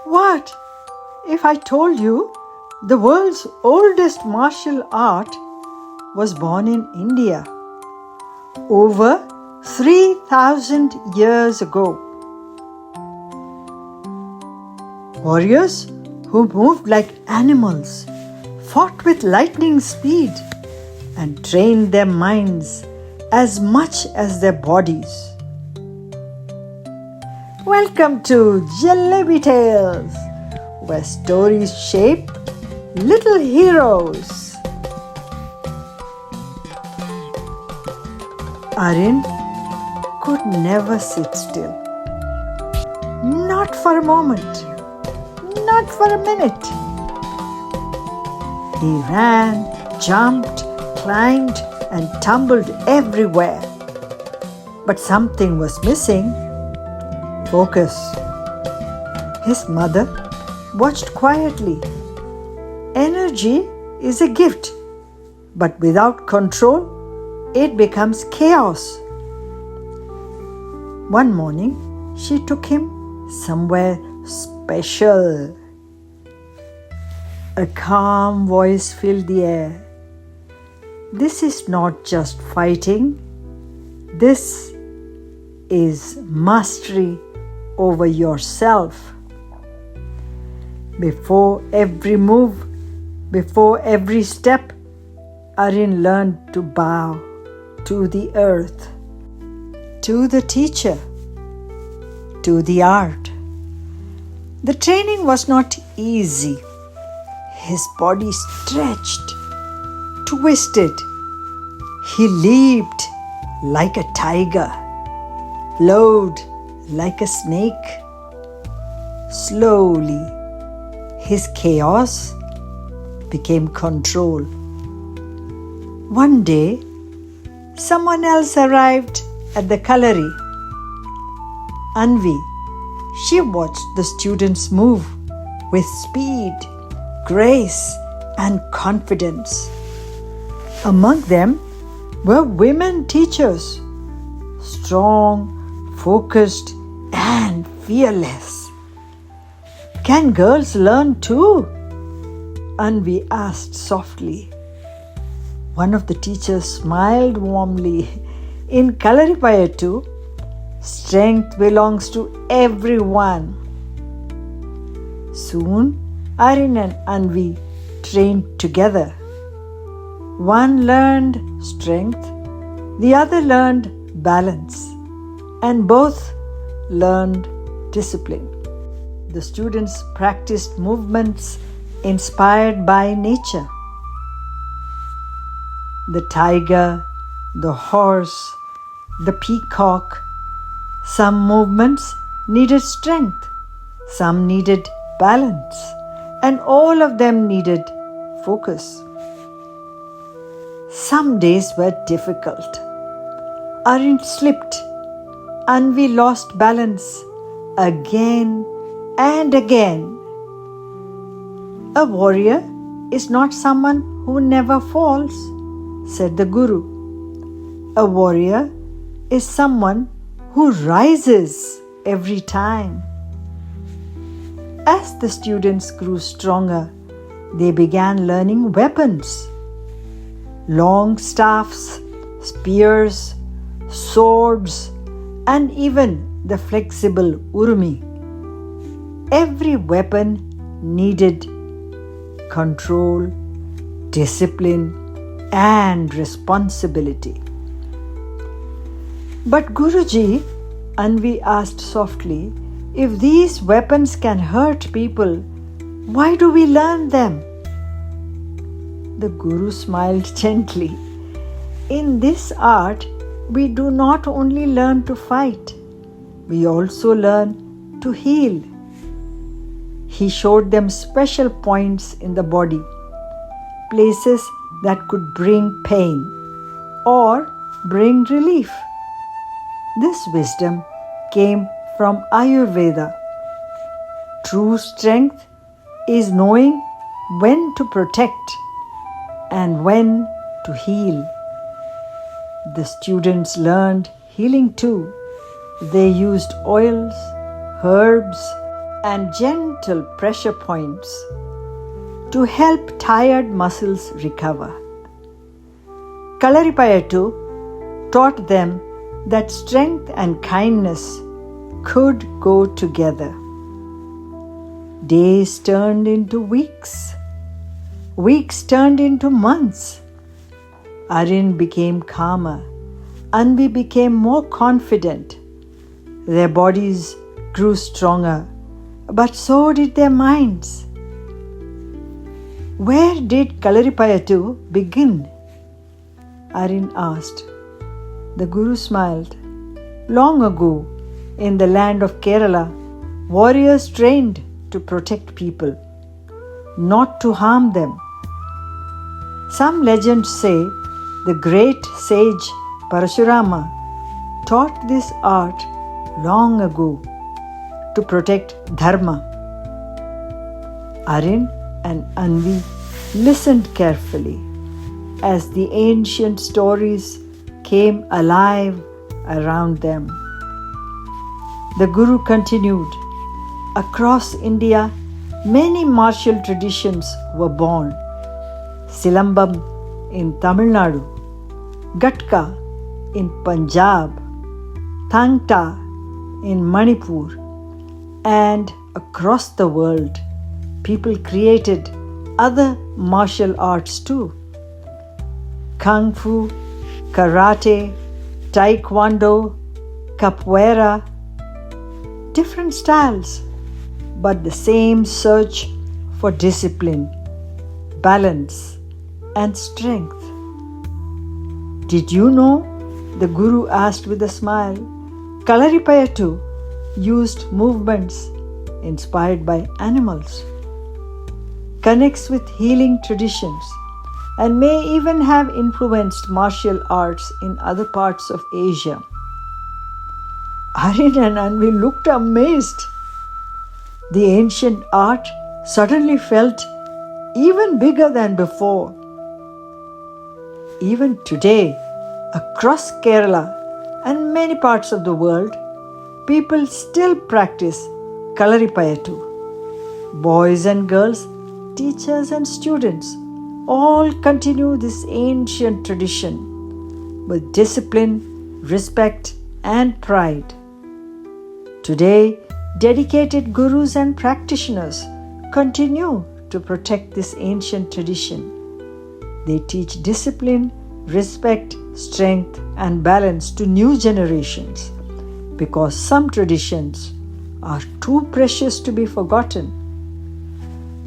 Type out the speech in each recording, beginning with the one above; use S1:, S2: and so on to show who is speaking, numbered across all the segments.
S1: What if I told you the world's oldest martial art was born in India over 3,000 years ago? Warriors who moved like animals, fought with lightning speed, and trained their minds as much as their bodies. Welcome to Jalebi Tales, where stories shape little heroes. Arin could never sit still. Not for a moment. Not for a minute. He ran, jumped, climbed, and tumbled everywhere. But something was missing. Focus. His mother watched quietly. Energy is a gift, but without control, it becomes chaos. One morning, she took him somewhere special. A calm voice filled the air. This is not just fighting. This is mastery over yourself. Before every move, before every step, Arin learned to bow to the earth, to the teacher, to the art. The training was not easy. His body stretched, twisted. He leaped like a tiger, flowed like a snake. Slowly, his chaos became control. One day, someone else arrived at the Kalari. Anvi. She watched the students move with speed, grace, and confidence. Among them were women teachers, strong, focused, and fearless. Can girls learn too? Anvi asked softly. One of the teachers smiled warmly. In Kalaripayattu, strength belongs to everyone. Soon, Arin and Anvi trained together. One learned strength, the other learned balance, and both learned discipline. The students practiced movements inspired by nature. The tiger, the horse, the peacock. Some movements needed strength, some needed balance, and all of them needed focus. Some days were difficult. Arin slipped. Anvi lost balance again and again. A warrior is not someone who never falls, said the Guru. A warrior is someone who rises every time. As the students grew stronger, they began learning weapons. Long staffs, spears, swords, and even the flexible urumi. Every weapon needed control, discipline, and responsibility. But Guruji, Anvi asked softly, if these weapons can hurt people, why do we learn them? The Guru smiled gently. In this art, we do not only learn to fight, we also learn to heal. He showed them special points in the body, places that could bring pain or bring relief. This wisdom came from Ayurveda. True strength is knowing when to protect and when to heal. The students learned healing too. They used oils, herbs, and gentle pressure points to help tired muscles recover. Kalaripayattu taught them that strength and kindness could go together. Days turned into weeks. Weeks turned into months. Arin became calmer. Anvi became more confident. Their bodies grew stronger, but so did their minds. Where did Kalaripayattu begin? Arin asked. The Guru smiled. Long ago, in the land of Kerala, warriors trained to protect people, not to harm them. Some legends say the great sage Parashurama taught this art long ago to protect Dharma. Arin and Anvi listened carefully as the ancient stories came alive around them. The Guru continued. Across India, many martial traditions were born. Silambam in Tamil Nadu, Gatka in Punjab, Thang-Ta in Manipur, and across the world, people created other martial arts too. Kung Fu, Karate, Taekwondo, Capoeira, different styles, but the same search for discipline, balance, and strength. Did you know? The Guru asked with a smile. Kalaripayattu used movements inspired by animals, connects with healing traditions, and may even have influenced martial arts in other parts of Asia. Arin and Anvi looked amazed. The ancient art suddenly felt even bigger than before. Even today, across Kerala and many parts of the world, people still practice Kalaripayattu. Boys and girls, teachers and students all continue this ancient tradition with discipline, respect, and pride. Today, dedicated gurus and practitioners continue to protect this ancient tradition. They teach discipline, respect, strength, and balance to new generations because some traditions are too precious to be forgotten.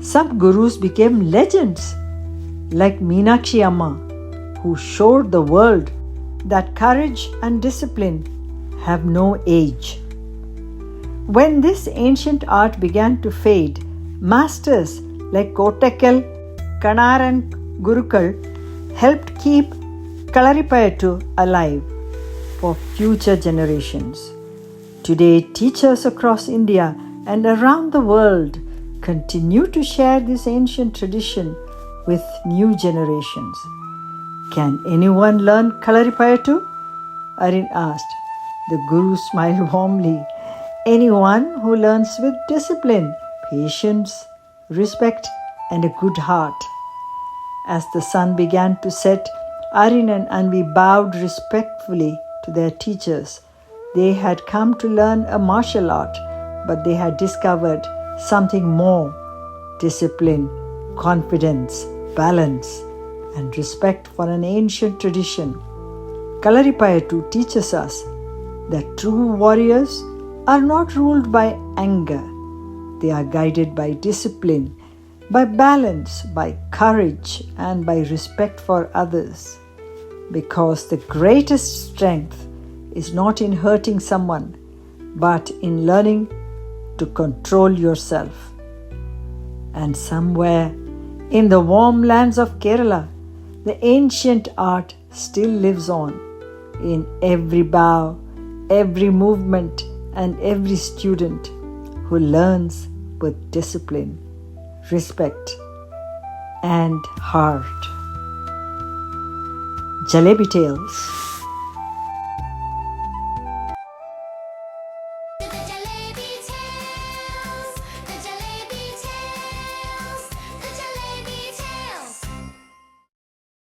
S1: Some gurus became legends, like Meenakshi Amma, who showed the world that courage and discipline have no age. When this ancient art began to fade, masters like Kottakkal, Kannar and Gurukulam helped keep Kalaripayattu alive for future generations. Today, teachers across India and around the world continue to share this ancient tradition with new generations. Can anyone learn Kalaripayattu? Arin asked. The Guru smiled warmly. Anyone who learns with discipline, patience, respect, and a good heart. As the sun began to set, Arin and Anvi bowed respectfully to their teachers. They had come to learn a martial art, but they had discovered something more: discipline, confidence, balance, and respect for an ancient tradition. Kalaripayattu teaches us that true warriors are not ruled by anger. They are guided by discipline, by balance, by courage, and by respect for others. Because the greatest strength is not in hurting someone, but in learning to control yourself. And somewhere in the warm lands of Kerala, the ancient art still lives on in every bow, every movement, and every student who learns with discipline, respect, and heart. Jalebi Tales.